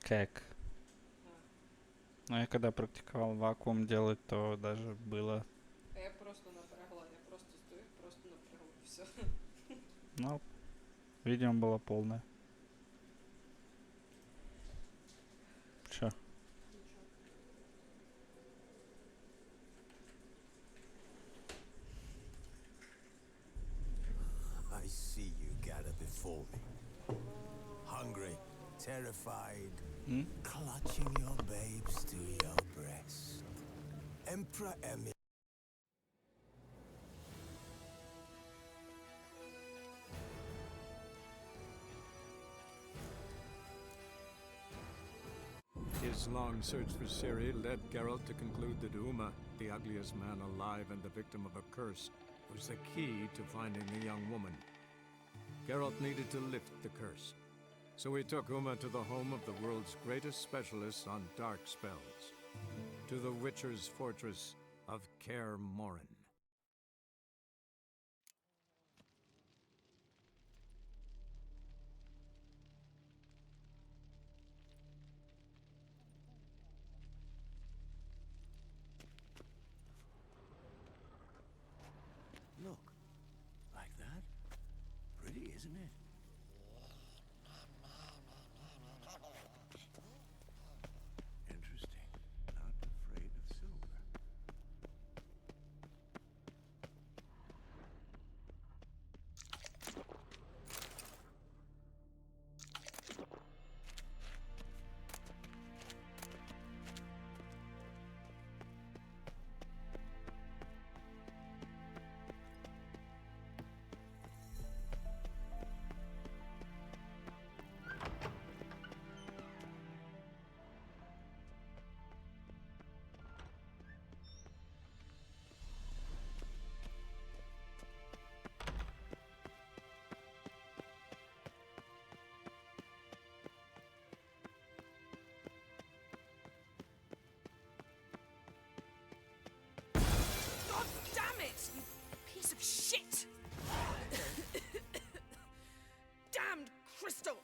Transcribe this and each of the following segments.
Как? Ну, я когда практиковал вакуум делать, то даже было... А я просто напрягла, я просто стою, просто напрягла, все. Ну, видимо, было полное. Чё? Ничего. I see you gather before me. Hungry, terrified, М? clutching your babes to your breast. Emperor Emmy. His long search for Ciri led Geralt to conclude that Uma, the ugliest man alive and the victim of a curse, was the key to finding the young woman. Geralt needed to lift the curse, so he took Uma to the home of the world's greatest specialists on dark spells, to the Witcher's fortress of Kaer Morhen. Look, like that? Pretty, isn't it? Interesting. Not afraid of silver. God damn it, you piece of shit! Damned crystal!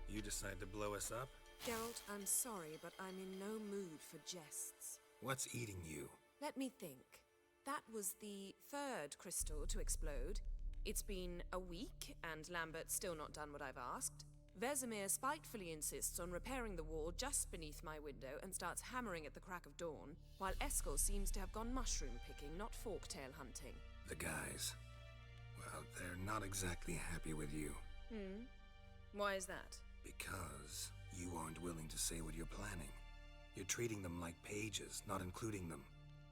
You decide to blow us up? Geralt, I'm sorry, but I'm in no mood for jests. What's eating you? Let me think. That was the third crystal to explode. It's been a week, and Lambert's still not done what I've asked. Vesemir spitefully insists on repairing the wall just beneath my window and starts hammering at the crack of dawn, while Eskel seems to have gone mushroom picking, not forktail hunting. The guys. Well, they're not exactly happy with you. Why is that? Because you aren't willing to say what you're planning. You're treating them like pages, not including them.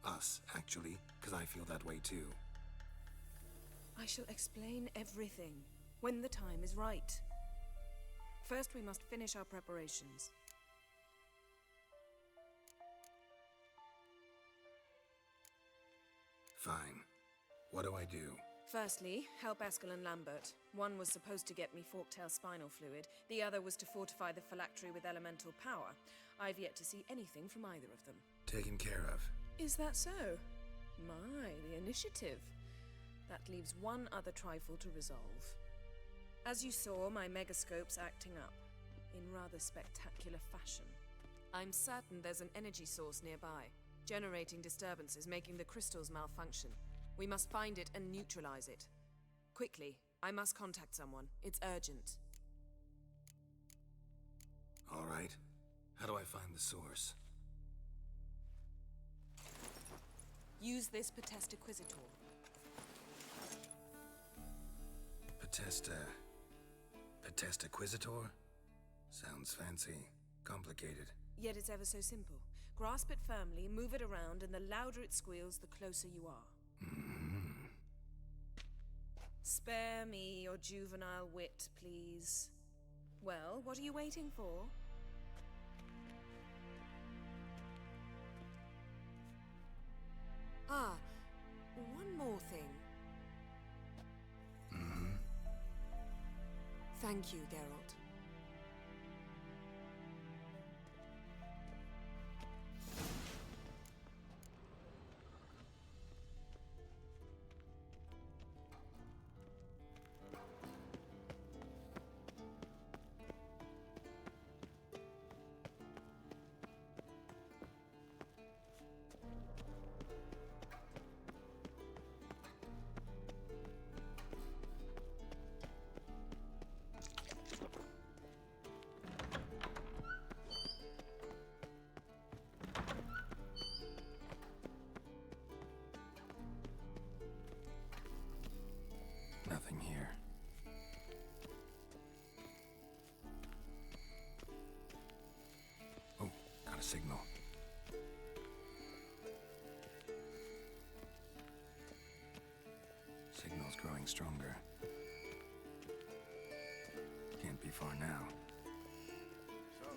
Us, actually, because I feel that way too. I shall explain everything when the time is right. First, we must finish our preparations. Fine. What do I do? Firstly, help Eskel and Lambert. One was supposed to get me forktail spinal fluid, the other was to fortify the phylactery with elemental power. I've yet to see anything from either of them. Taken care of. Is that so? My, the initiative. That leaves one other trifle to resolve. As you saw, my megascope's acting up, in rather spectacular fashion. I'm certain there's an energy source nearby, generating disturbances, making the crystals malfunction. We must find it and neutralize it. Quickly, I must contact someone. It's urgent. All right. How do I find the source? Use this Potestaquizitor. Potestaquizitor? Sounds fancy. Complicated. Yet it's ever so simple. Grasp it firmly, move it around, and the louder it squeals, the closer you are. Spare me your juvenile wit, please. Well, what are you waiting for? Ah, one more thing. Thank you, Geralt. stronger. Can't be far now. So,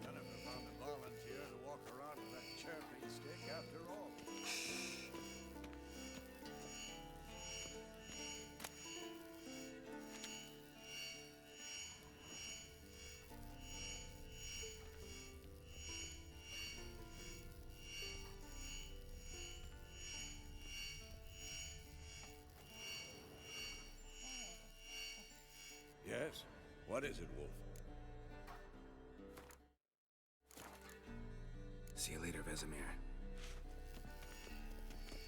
Yennefer found a volunteer to walk around with that chirping stick after all. Yes? What is it, Wolf? See you later, Vesemir.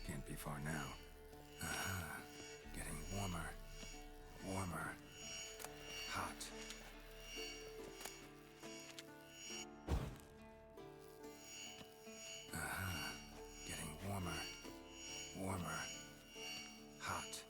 Can't be far now. Getting warmer. Warmer. Hot. Getting warmer. Warmer. Hot.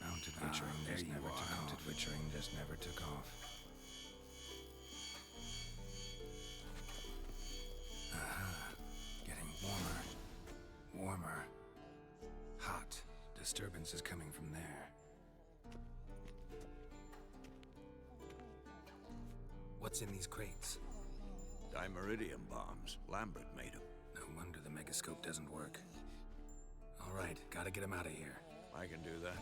Mounted witchering just never took off. Mounted witchering just never took off. Getting warmer. Warmer. Hot. Disturbance is coming from there. What's in these crates? Dimeridium bombs. Lambert made them. No wonder the megascope doesn't work. All right, gotta get him out of here. I can do that.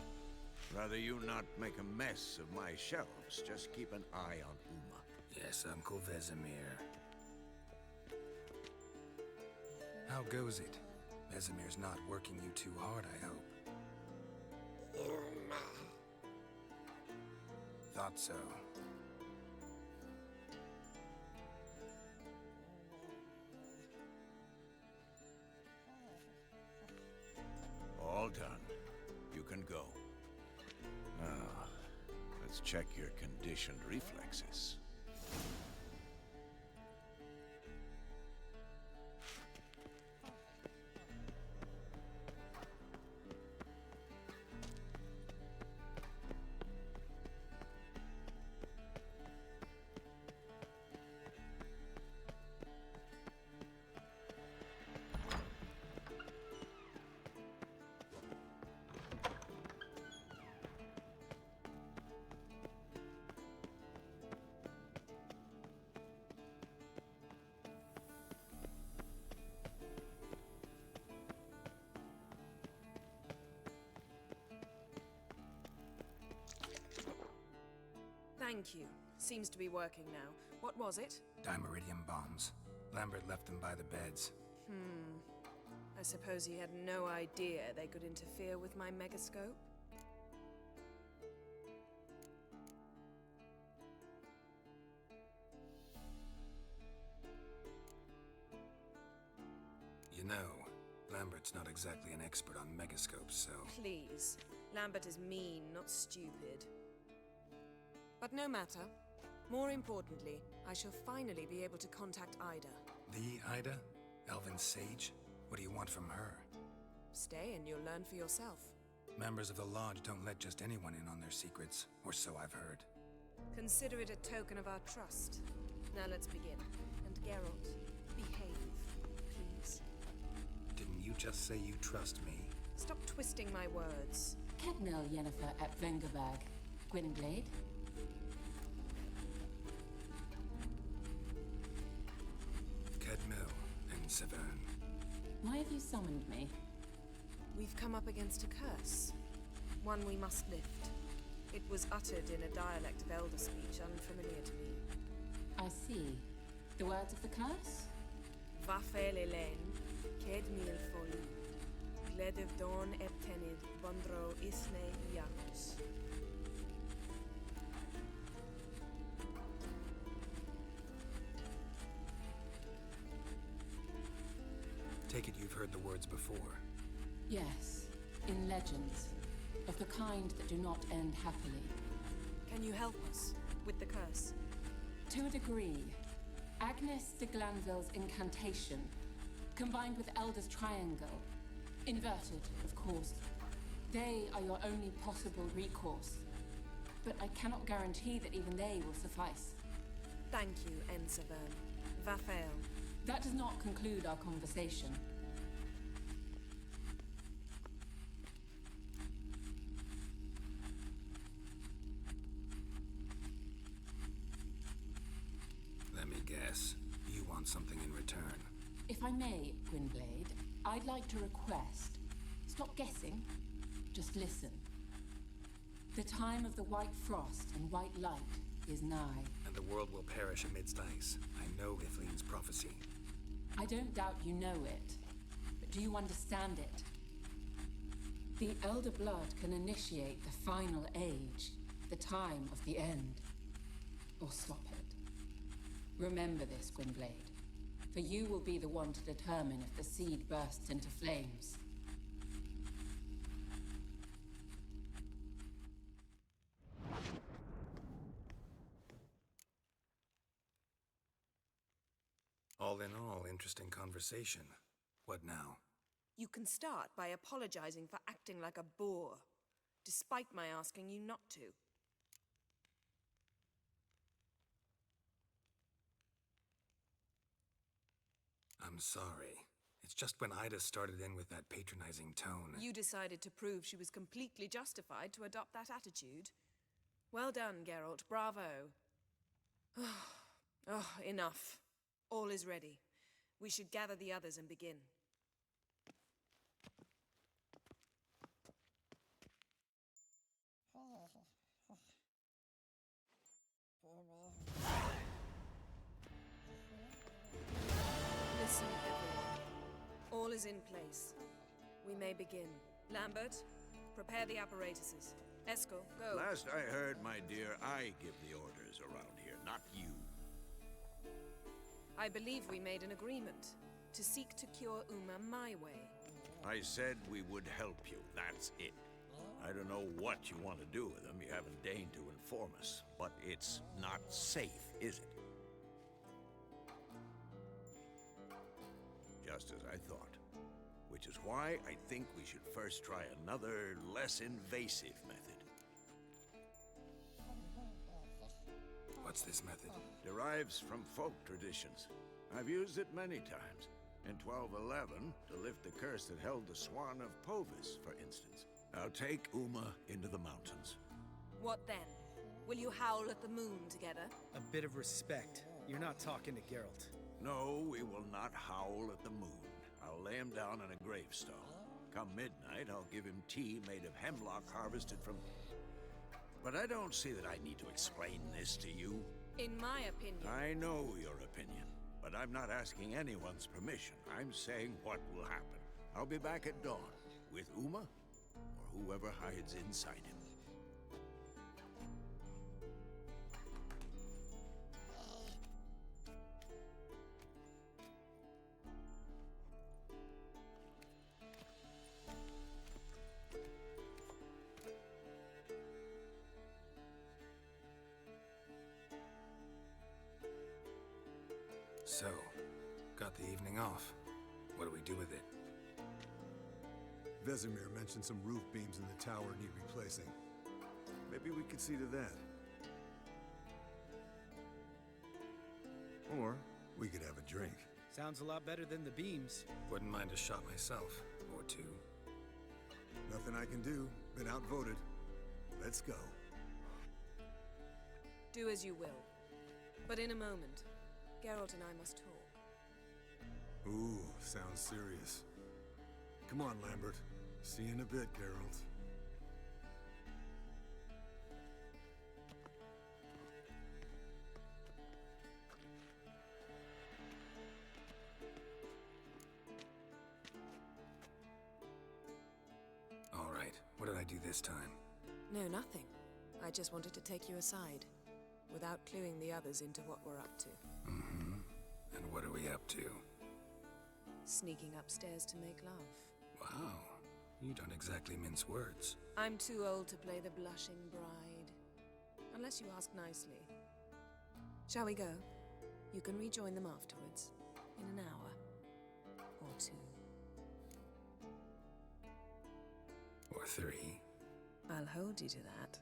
Rather you not make a mess of my shelves. Just keep an eye on Uma. Yes, Uncle Vesemir. How goes it? Vesemir's not working you too hard, I hope. Thought so. All done. You can go. Now, let's check your conditioned reflexes. Thank you. Seems to be working now. What was it? Dimeridium bombs. Lambert left them by the beds. I suppose he had no idea they could interfere with my megascope? You know, Lambert's not exactly an expert on megascopes, so... Please. Lambert is mean, not stupid. But no matter. More importantly, I shall finally be able to contact Ida. The Ida? Elven sage? What do you want from her? Stay and you'll learn for yourself. Members of the Lodge don't let just anyone in on their secrets, or so I've heard. Consider it a token of our trust. Now let's begin. And Geralt, behave, please. Didn't you just say you trust me? Stop twisting my words. Ketnel Yennefer at Vengerberg. Gwynblade? Kedmil and Severn. Why have you summoned me? We've come up against a curse. One we must lift. It was uttered in a dialect of Elder speech unfamiliar to me. I see. The words of the curse? Vafel Elen, Ked Mil Foli, Gledev Don Eptenid, Bondro Isne Yakus. Take it you've heard the words before. Yes, in legends. Of the kind that do not end happily. Can you help us with the curse? To a degree, Agnes de Glanville's incantation, combined with Elder's triangle, inverted, of course. They are your only possible recourse. But I cannot guarantee that even they will suffice. Thank you, Ensevern. Vafel. That does not conclude our conversation. Let me guess. You want something in return. If I may, Gwynblade, I'd like to request. Stop guessing. Just listen. The time of the white frost and white light is nigh. And the world will perish amidst ice. I know Ithleen's prophecy. I don't doubt you know it, but do you understand it? The Elder Blood can initiate the final age, the time of the end, or stop it. Remember this, Gwynblade, for you will be the one to determine if the seed bursts into flames. All in all, interesting conversation. What now? You can start by apologizing for acting like a boor, despite my asking you not to. I'm sorry. It's just when Ida started in with that patronizing tone. You decided to prove she was completely justified to adopt that attitude. Well done, Geralt. Bravo. Oh, enough. All is ready. We should gather the others and begin. Listen, everyone. All is in place. We may begin. Lambert, prepare the apparatuses. Eskel, go. Last I heard, my dear, I give the orders around here, not you. I believe we made an agreement to seek to cure Uma my way. I said we would help you, that's it. I don't know what you want to do with them, you haven't deigned to inform us. But it's not safe, is it? Just as I thought. Which is why I think we should first try another, less invasive method. What's this method? Derives from folk traditions. I've used it many times. In 1211, to lift the curse that held the Swan of Povis, for instance. Now take Uma into the mountains. What then? Will you howl at the moon together? A bit of respect. You're not talking to Geralt. No, we will not howl at the moon. I'll lay him down in a gravestone. Come midnight, I'll give him tea made of hemlock harvested from... But I don't see that I need to explain this to you. In my opinion... I know your opinion, but I'm not asking anyone's permission. I'm saying what will happen. I'll be back at dawn, with Uma, or whoever hides inside him. So, got the evening off. What do we do with it? Vesemir mentioned some roof beams in the tower need replacing. Maybe we could see to that. Or we could have a drink. Sounds a lot better than the beams. Wouldn't mind a shot myself, or two. Nothing I can do. Been outvoted. Let's go. Do as you will. But in a moment, Geralt and I must talk. Ooh, sounds serious. Come on, Lambert. See you in a bit, Geralt. do this time? No, nothing. I just wanted to take you aside, without cluing the others into what we're up to. Mm-hmm. And what are we up to? Sneaking upstairs to make love. Wow. You don't exactly mince words. I'm too old to play the blushing bride. Unless you ask nicely. Shall we go? You can rejoin them afterwards. In an hour. Or 2. Or 3. I'll hold you to that.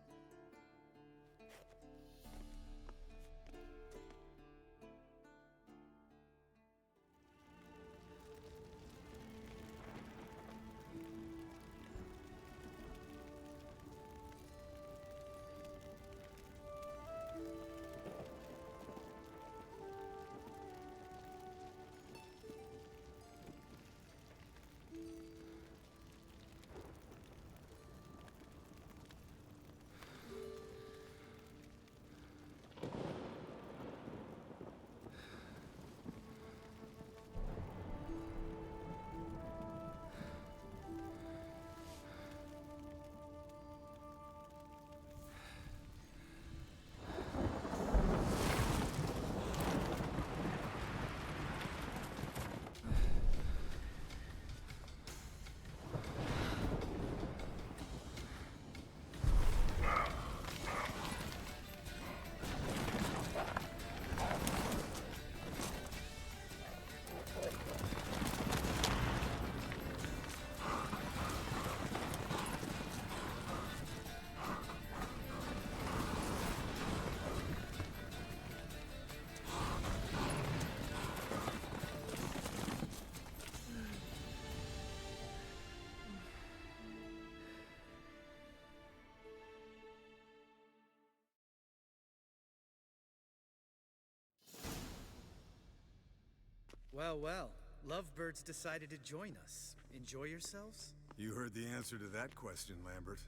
Well, well. Lovebirds decided to join us. Enjoy yourselves? You heard the answer to that question, Lambert.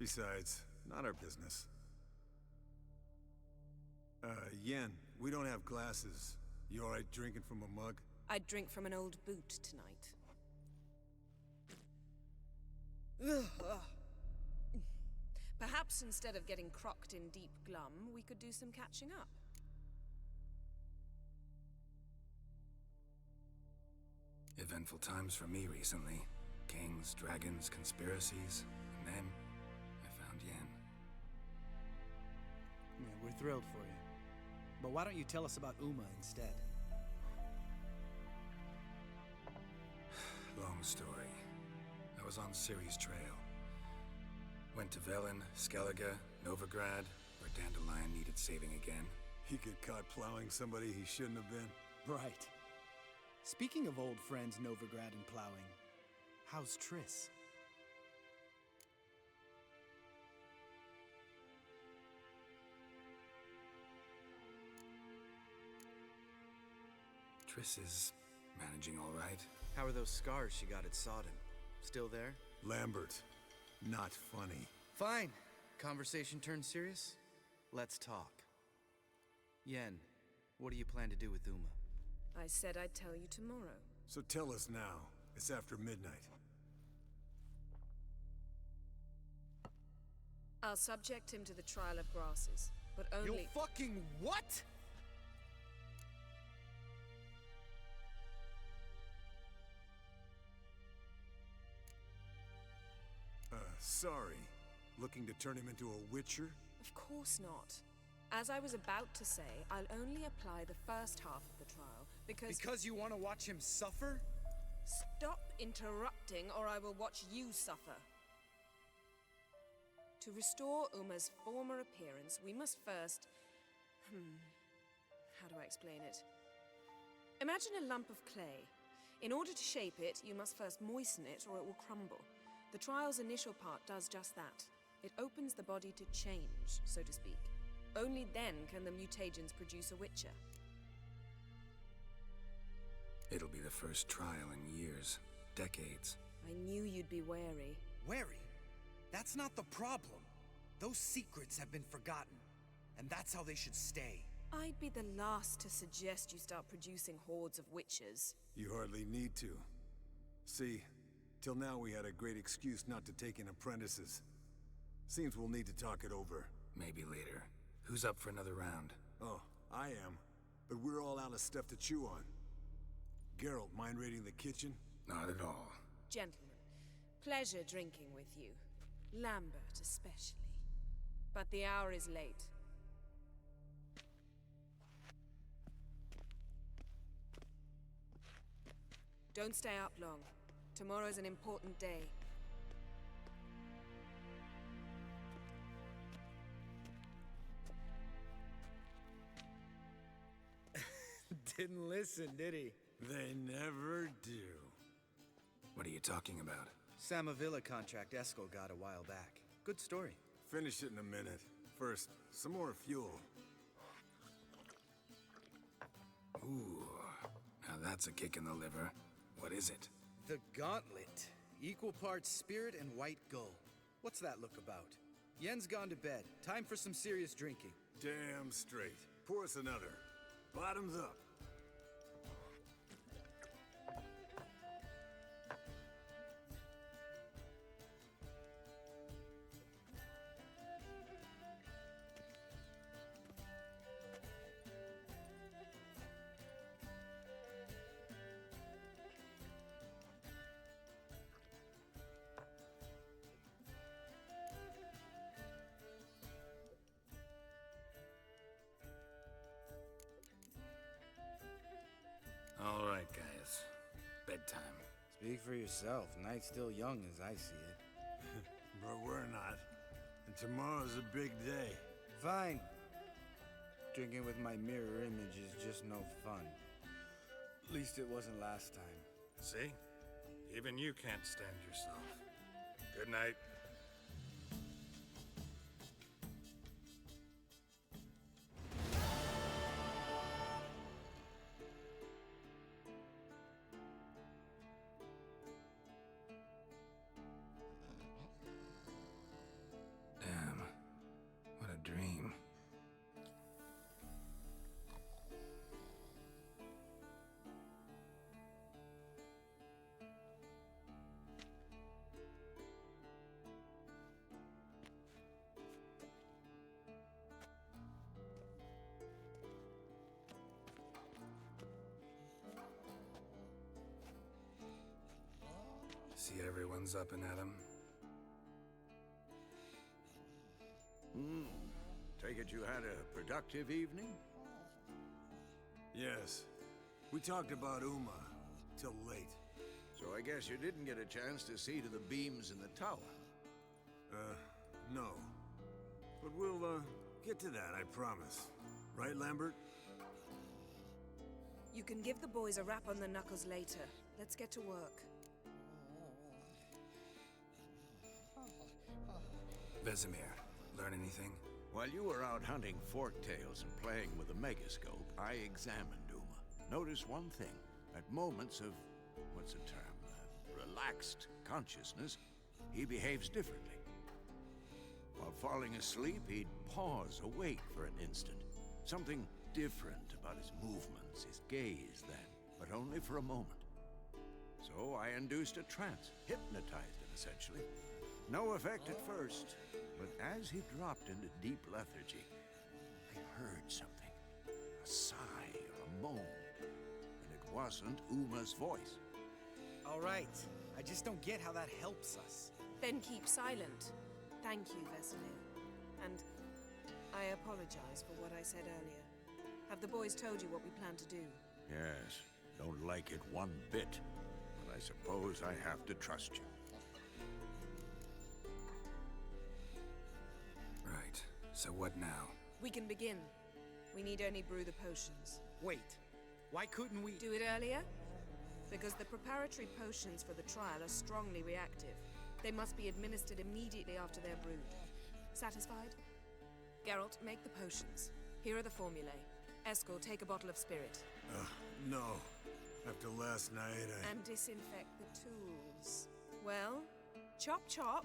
Besides, not our business. Yen, we don't have glasses. You alright drinking from a mug? I'd drink from an old boot tonight. Perhaps instead of getting crocked in deep glum, we could do some catching up. Eventful times for me recently. Kings, dragons, conspiracies, and then I found Yen. Man, we're thrilled for you. But why don't you tell us about Uma instead? Long story. I was on Ciri's trail. Went to Velen, Skellige, Novigrad, where Dandelion needed saving again. He get caught plowing somebody he shouldn't have been. Right. Speaking of old friends Novigrad and plowing, how's Triss? Triss is managing all right. How are those scars she got at Sodden? Still there? Lambert, not funny. Fine. Conversation turned serious? Let's talk. Yen, what do you plan to do with Uma? I said I'd tell you tomorrow. So tell us now. It's after midnight. I'll subject him to the trial of grasses, but only— You'll fucking what?! Sorry. Looking to turn him into a witcher? Of course not. As I was about to say, I'll only apply the first half of the trial, because— Because you want to watch him suffer? Stop interrupting, or I will watch you suffer. To restore Uma's former appearance, we must first— how do I explain it? Imagine a lump of clay. In order to shape it, you must first moisten it, or it will crumble. The trial's initial part does just that. It opens the body to change, so to speak. Only then can the mutagens produce a witcher. It'll be the first trial in years, decades. I knew you'd be wary. Wary? That's not the problem. Those secrets have been forgotten, and that's how they should stay. I'd be the last to suggest you start producing hordes of witches. You hardly need to. See, Till now we had a great excuse not to take in apprentices. Seems we'll need to talk it over. Maybe later. Who's up for another round? Oh, I am. But we're all out of stuff to chew on. Geralt, mind raiding the kitchen? Not at all. Gentlemen, pleasure drinking with you. Lambert especially. But the hour is late. Don't stay up long. Tomorrow's an important day. Didn't listen, did he? They never do. What are you talking about? Samavilla contract Eskel got a while back. Good story. Finish it in a minute. First, some more fuel. Ooh, now that's a kick in the liver. What is it? The Gauntlet. Equal parts spirit and white gull. What's that look about? Yen's gone to bed. Time for some serious drinking. Damn straight. Pour us another. Bottoms up. All right, guys. Bedtime. Speak for yourself. Night's still young as I see it. But we're not. And tomorrow's a big day. Fine. Drinking with my mirror image is just no fun. At least it wasn't last time. See? Even you can't stand yourself. Good night. Damn. What a dream. See everyone's up and at 'em. Take it you had a productive evening? Yes. We talked about Uma. Till late. So I guess you didn't get a chance to see to the beams in the tower. No. But we'll, get to that, I promise. Right, Lambert? You can give the boys a rap on the knuckles later. Let's get to work. Vesemir, learn anything? While you were out hunting forktails and playing with the megascope, I examined Uma. Notice one thing. At moments of, what's the term, relaxed consciousness, he behaves differently. While falling asleep, he'd pause, awake for an instant. Something different about his movements, his gaze then, but only for a moment. So I induced a trance, hypnotized him essentially. No effect at first, but as he dropped into deep lethargy, I heard something. A sigh or a moan. And it wasn't Uma's voice. All right. I just don't get how that helps us. Then keep silent. Thank you, Vesemir. And I apologize for what I said earlier. Have the boys told you what we plan to do? Yes, don't like it one bit. But I suppose I have to trust you. Right. So what now? We can begin. We need only brew the potions. Wait. Why couldn't we... Do it earlier? Because the preparatory potions for the trial are strongly reactive. They must be administered immediately after they're brewed. Satisfied? Geralt, make the potions. Here are the formulae. Eskel, take a bottle of spirit. No. After last night, And disinfect the tools. Well, chop chop.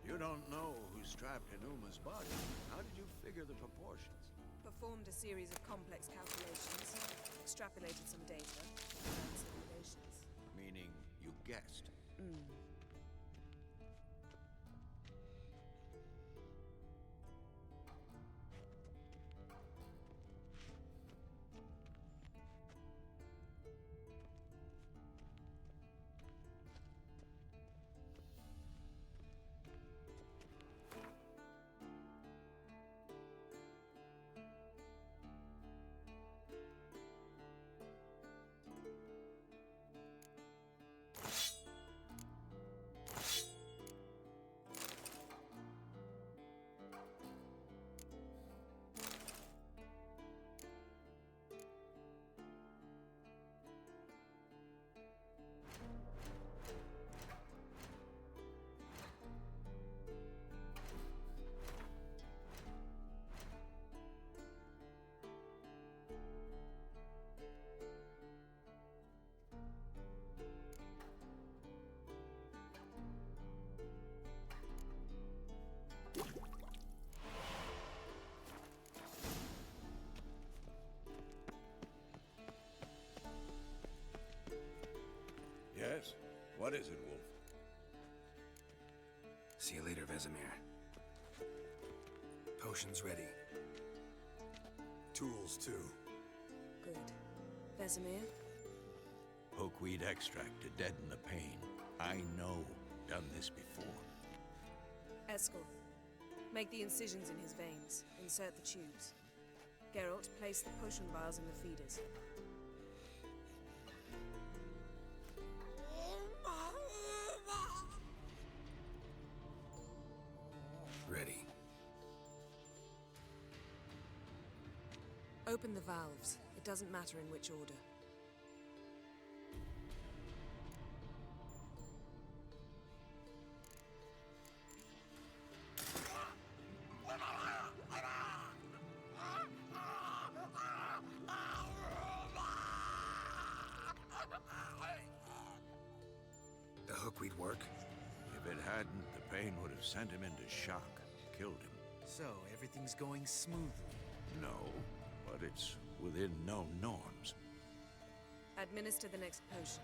You don't know who's trapped in Uma's body. How did you figure the proportions? performed a series of complex calculations, extrapolated some data, and simulations. Meaning you guessed. Yes? What is it, Wolf? See you later, Vesemir. Potions ready. Tools, too. Good. Vesemir? Pokeweed extract to deaden the pain. I know. Done this before. Eskel, make the incisions in his veins. Insert the tubes. Geralt, place the potion vials in the feeders. Ready. Open the valves. It doesn't matter in which order. The hookweed work? If it hadn't, the pain would have sent him into shock, killed him. So, everything's going smoothly. No, but it's within known norms. Administer the next potion.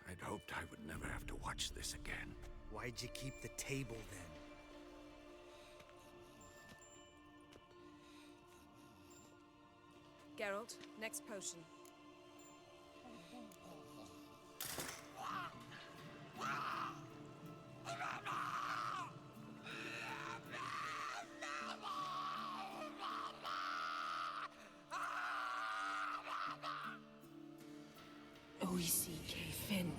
I'd hoped I would never have to watch this again. Why'd you keep the table then? Geralt, next potion. OECK Finn.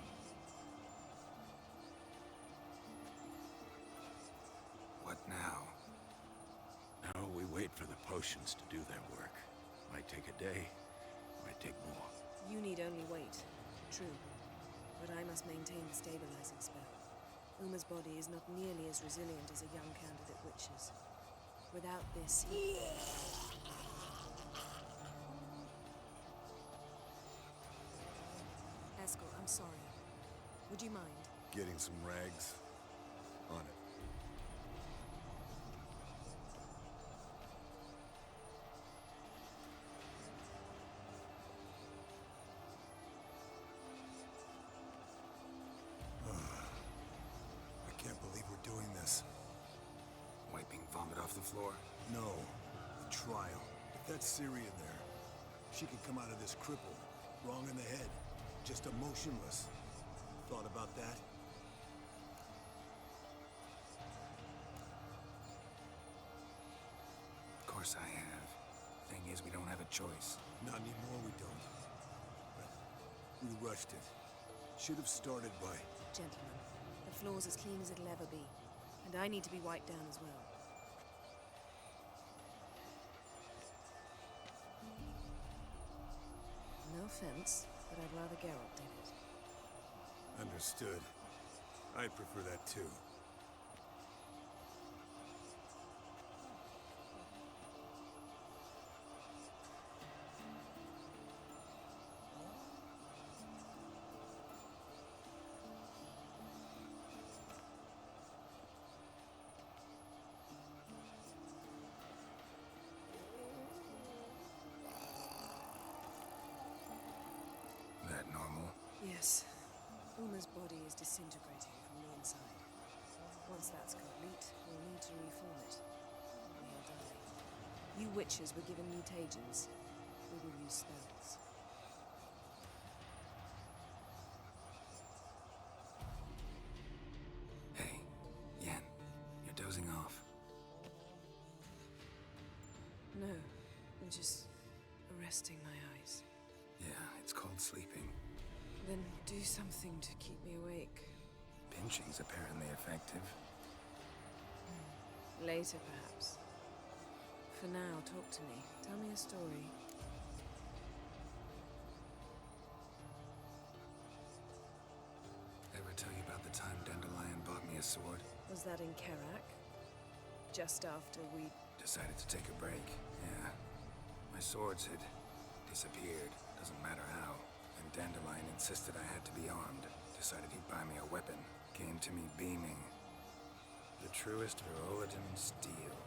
What now? Now we wait for the potions to do their work. Might take a day, might take more. You need only wait. True. But I must maintain the stabilizing spell. Uma's body is not nearly as resilient as a young candidate witch's. Without this, he... Eskel, I'm sorry. Would you mind? Getting some rags. On it. I can't believe we're doing this. Wiping vomit off the floor? No. The trial. If that's Ciri in there, she could come out of this crippled, wrong in the head, just emotionless. Thought about that? Of course I have. Thing is, we don't have a choice. Not anymore, we don't. But we rushed it. Should have started by... Gentlemen, the floor's as clean as it'll ever be. And I need to be wiped down as well. No offense, but I'd rather Geralt did it. Understood. I'd prefer that too. Rivier's body is disintegrating from the inside. Once that's complete, we'll need to reform it. We'll die. You witches were given mutagens. We will use spells. Hey, Yen, you're dozing off. No, I'm just resting my eyes. Yeah, it's called sleeping. Then do something to keep me awake. Pinching's apparently effective. Later, perhaps. For now, talk to me. Tell me a story. Ever tell you about the time Dandelion bought me a sword? Was that in Kerak? Just after we... Decided to take a break, yeah. My swords had disappeared, doesn't matter how. And Dandelion insisted I had to be armed. Decided he'd buy me a weapon. Came to me beaming. The truest Virolidan steel.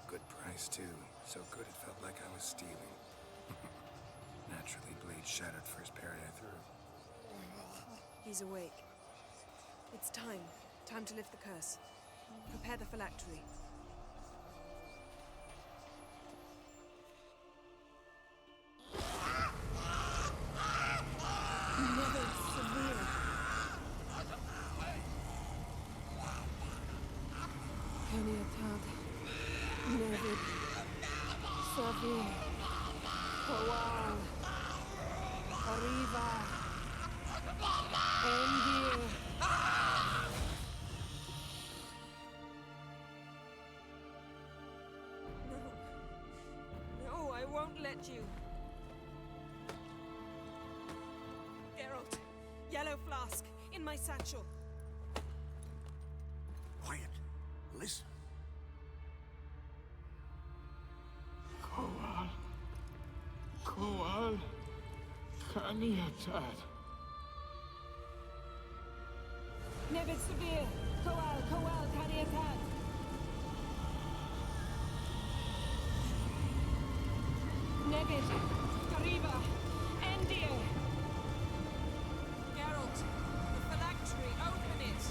Good price, too. So good it felt like I was stealing. Naturally, blade shattered first parry I threw. He's awake. It's time. Time to lift the curse. Prepare the phylactery. Keniatad, Nevid, Savir, Kowal, Arriva, Endir. No, I won't let you. Geralt, yellow flask, in my satchel. Quiet. Listen. Kowal, Kaniatad. Nevid Severe, Kowal, Kaniatad. Nevid, Arriva, Endir. Geralt, the phylactery, open it.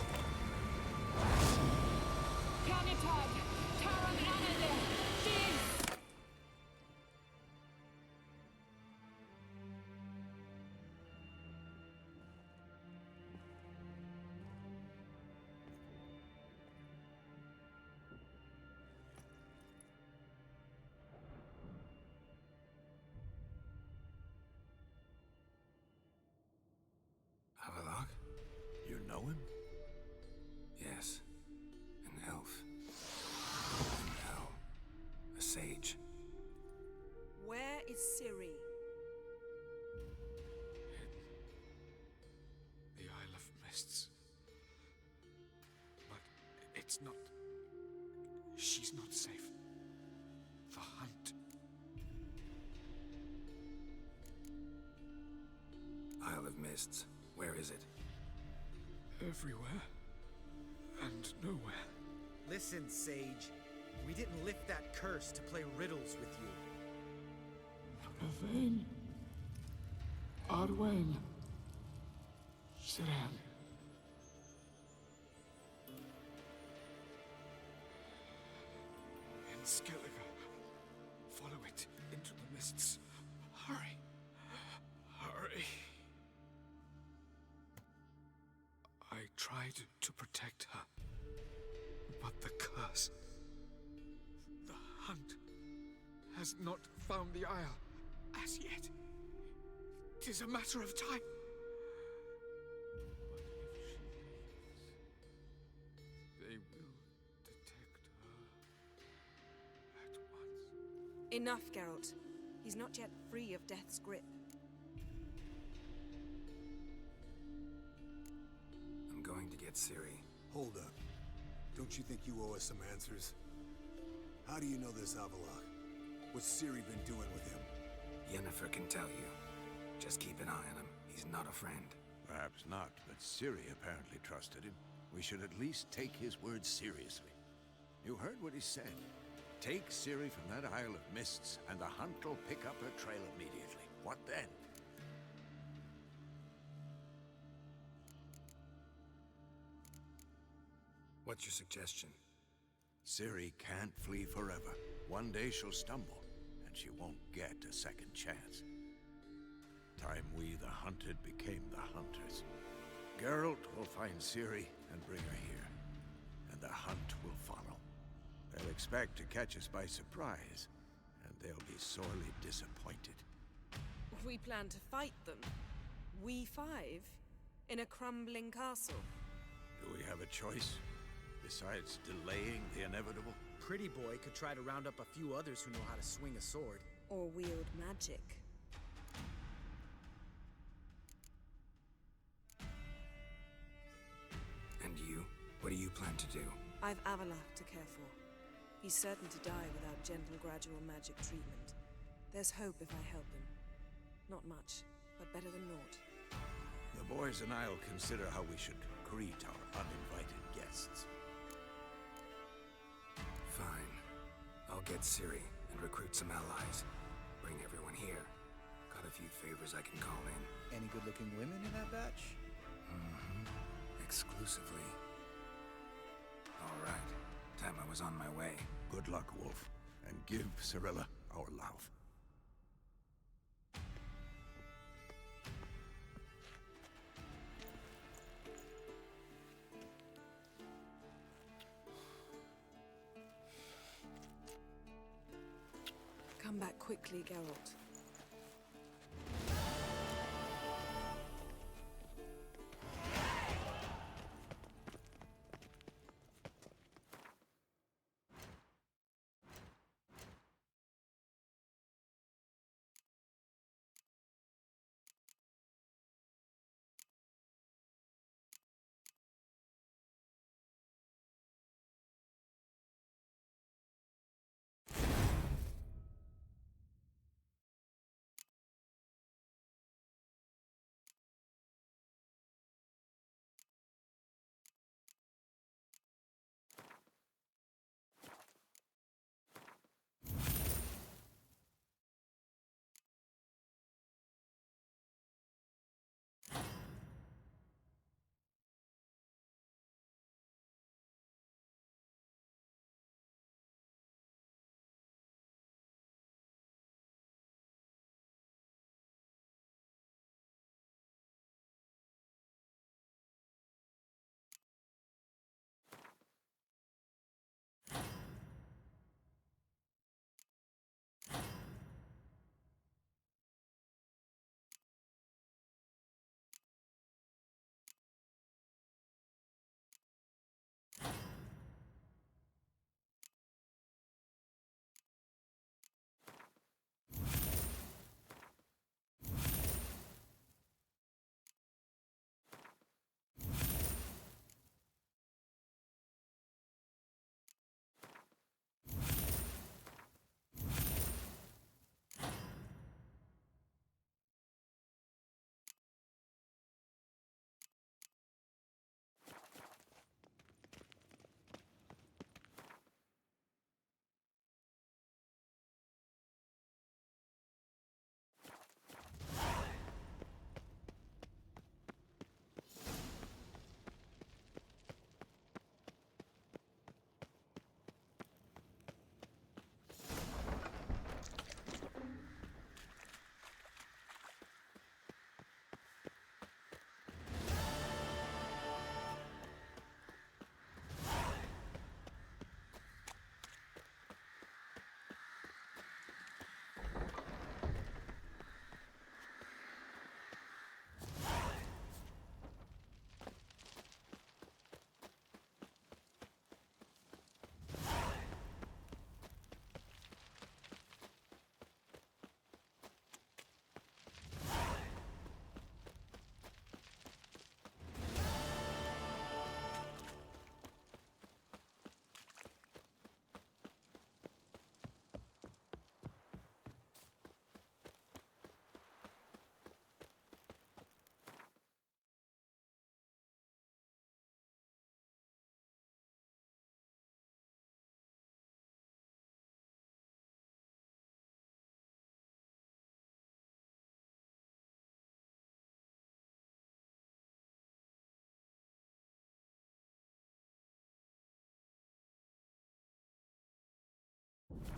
Canitad, Taran Anade, Diz! Havelock? You know him? Yes. An elf. An elf. A sage. Where is Ciri? The Isle of Mists. But it's not... She's not safe. The hunt. Isle of Mists. Where is it? Everywhere. And nowhere. Listen, Sage. We didn't lift that curse to play riddles with you. Yvain. Arwen. Siran. In Skellige. Follow it into the mists. Hurry. Hurry. I tried to protect her. But the curse... The hunt has not found the Isle as yet. It is a matter of time. But if she leaves, they will detect her at once. Enough, Geralt. He's not yet free of death's grip. I'm going to get Ciri. Hold up. Don't you think you owe us some answers? How do you know this Havelock? What's Ciri been doing with him? Yennefer can tell you. Just keep an eye on him. He's not a friend. Perhaps not, but Ciri apparently trusted him. We should at least take his words seriously. You heard what he said. Take Ciri from that Isle of Mists, and the hunt will pick up her trail immediately. What then? What's your suggestion? Ciri can't flee forever. One day she'll stumble, and she won't get a second chance. Time we, the hunted, became the hunters. Geralt will find Ciri and bring her here, and the hunt will follow. They'll expect to catch us by surprise, and they'll be sorely disappointed. We plan to fight them. We five? In a crumbling castle? Do we have a choice? Besides delaying the inevitable? Pretty Boy could try to round up a few others who know how to swing a sword. Or wield magic. And you? What do you plan to do? I've Avalok to care for. He's certain to die without gentle, gradual magic treatment. There's hope if I help him. Not much, but better than naught. The boys and I'll consider how we should greet our uninvited guests. Fine. I'll get Ciri and recruit some allies. Bring everyone here. Got a few favors I can call in. Any good-looking women in that batch? Mm-hmm. Exclusively. All right. Time I was on my way. Good luck, Wolf. And give Cirilla our love. Come back quickly, Geralt.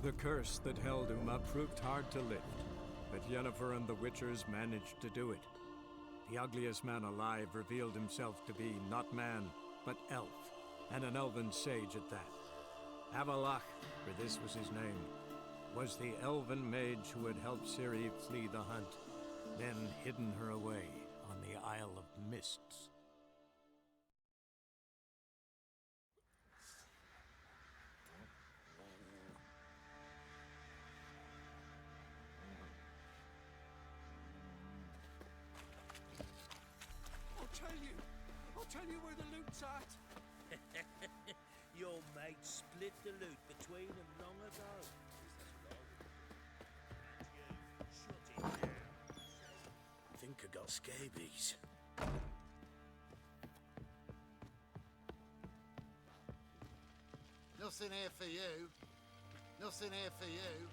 The curse that held Uma proved hard to lift, but Yennefer and the Witchers managed to do it. The ugliest man alive revealed himself to be not man, but elf, and an elven sage at that. Avalach, for this was his name, was the elven mage who had helped Ciri flee the hunt, then hidden her away on the Isle of Mists. I'll tell you where the loot's at. Your mate split the loot between them long ago. Shut it down. I think I got scabies. Nothing here for you. Nothing here for you.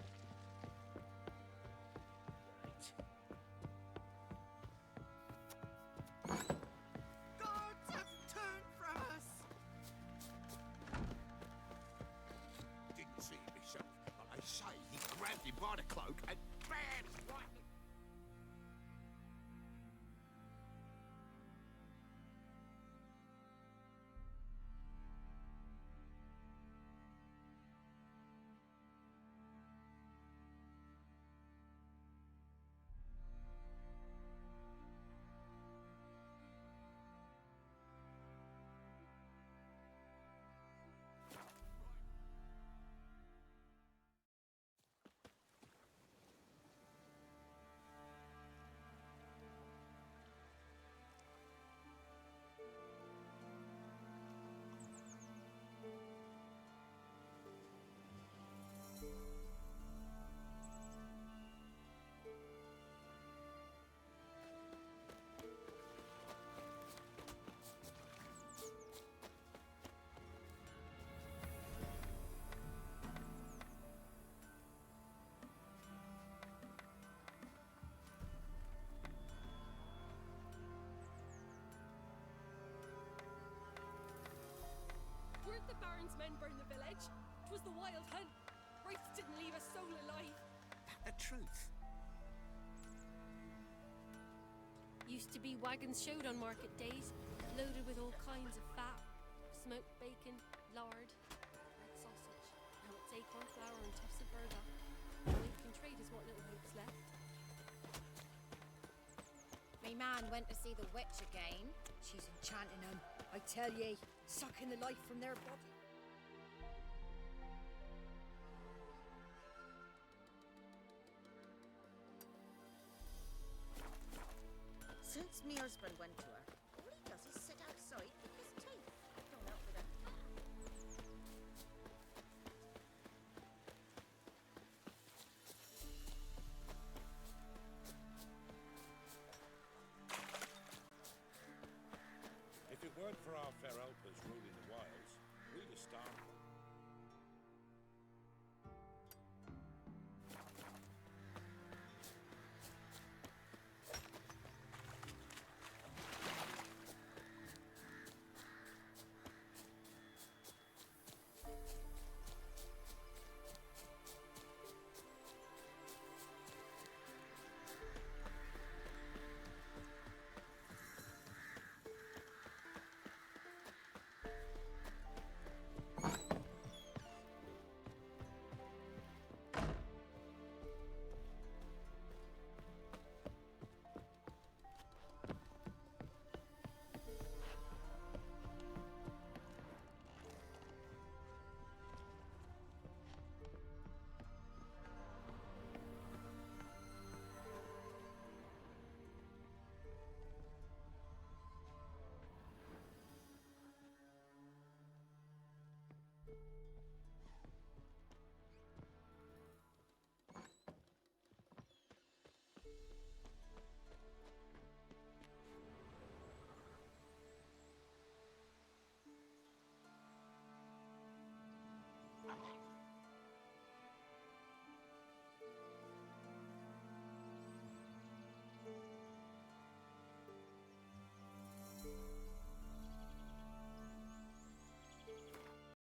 By the cloak and bam! Right. Weren't the Baron's men burn the village? 'Twas the wild hunt. Wraiths didn't leave a soul alive. The truth. Used to be wagons showed on market days, loaded with all kinds of fat, smoked bacon, lard, red sausage. Now it's acorn flour and tufts of burdock. All you can trade is what little hope's left. Me man went to see the witch again. She's enchanting them, I tell ye, sucking the life from their body. Since me husband went to her, all he does is sit outside with his teeth. Don't help with her. If it weren't for our fair helpers ruling the wilds, we'd have starved.